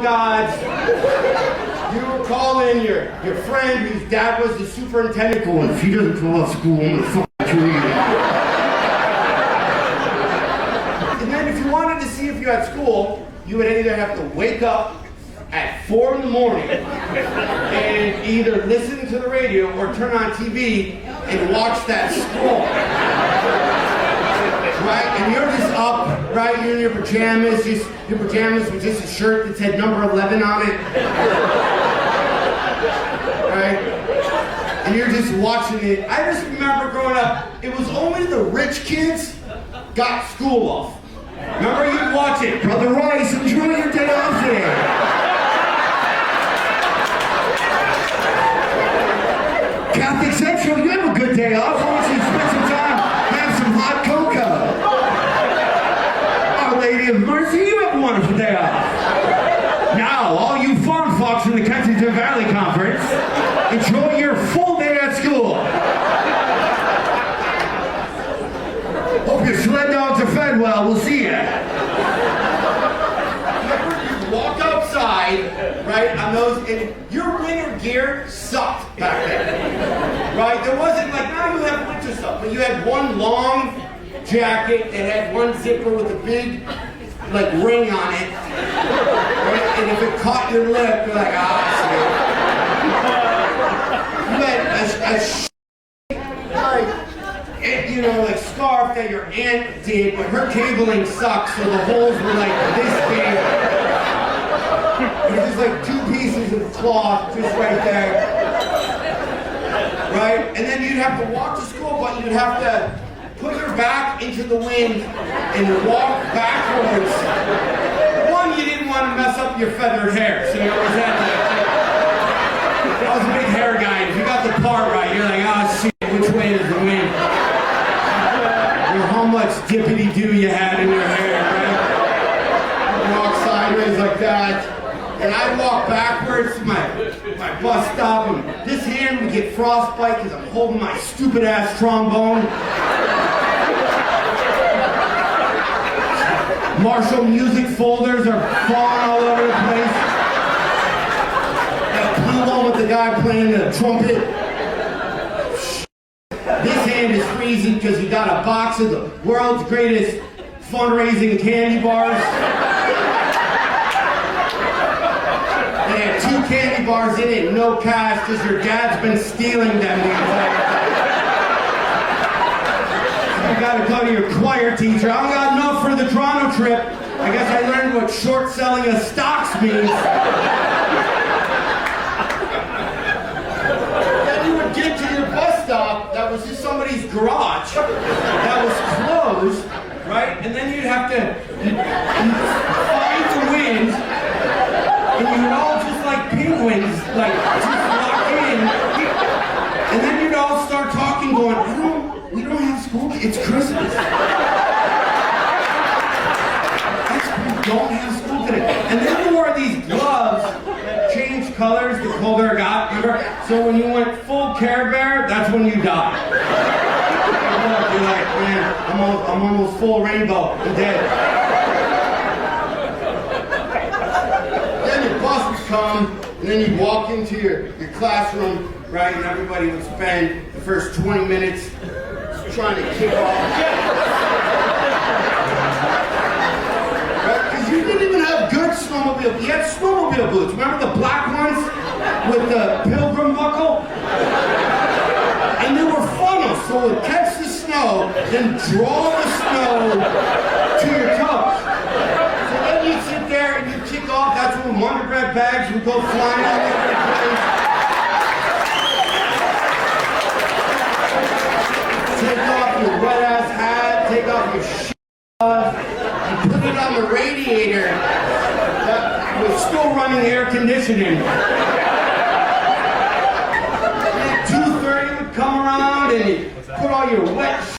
gods. You were calling your friend whose dad was the superintendent going, if he doesn't call off school, I'm gonna fucking kill you. And then if you wanted to see if you had school, you would either have to wake up at 4 in the morning and either listen to the radio or turn on TV and watch that school. Right? And you're just up, right? You're in your pajamas with just a shirt that said number 11 on it. Right? And you're just watching it. I just remember growing up, it was only the rich kids got school off. Remember, you'd watch it. Brother Rice, enjoy your day off there. Catholic Central, you have a good day off. I want you to spend some time, have some hot cocoa. Our Lady of Mercy, you have a wonderful day off. Now, all you farm folks in the Kensington Valley Conference, enjoy your full day at school. Hope your sled dogs are fed well. We'll see ya. You walk outside, right, on those, and your winter gear sucked back then. Right? There wasn't like, now you have winter stuff, but you had one long jacket that had one zipper with a big, like, ring on it. Right? And if it caught your lip, you're like, ah, shit. You had like scarf that your aunt did, but her cabling sucked, so the holes were like this big. It was just like 2 pieces of cloth just right there. Right? And then you'd have to walk to school, but you'd have to put your back into the wind and walk backwards. One, you didn't want to mess up your feathered hair, so you always had to. I was a big hair guy, and if you got the part right, you're like, oh shit, which way is the wind? How much dippity-doo you had in your hair, right? You walk sideways like that. And I'd walk backwards to my bus stop, and this hand would get frostbite because I'm holding my stupid-ass trombone. Marshall music folders are falling all over the place. That pillow with the guy playing the trumpet. This hand is freezing because he got a box of the world's greatest fundraising candy bars. They had 2 candy bars in it, no cash, because your dad's been stealing them the entire time. You gotta go to your choir teacher. I don't got enough for the Toronto trip. I guess I learned what short selling of stocks means. Then you would get to your bus stop that was just somebody's garage that was closed, right? And then you'd have to find the wind. And you would all just like penguins, like just lock in. And then you'd all start talking, going, we don't have school, it's Christmas. We don't have school today. And then there were these gloves that changed colors the colder it got, remember? So when you went full Care Bear, that's when you died. You're like, man, I'm almost full rainbow, I'm dead. Come, and then you'd walk into your classroom, right, and everybody would spend the first 20 minutes trying to kick off. Right? Because you didn't even have good snowmobile. You had snowmobile boots. Remember the black ones with the pilgrim buckle? And they were funnels, so it would catch the snow, then draw the snow to your toes. You'd sit there and you'd kick off, that's when Wonder Bread bags would go flying all over the place. Take off your wet-ass hat, take off your shit, and put it on the radiator that was still running air conditioning. And at 2:30 would come around and you'd put all your wet shit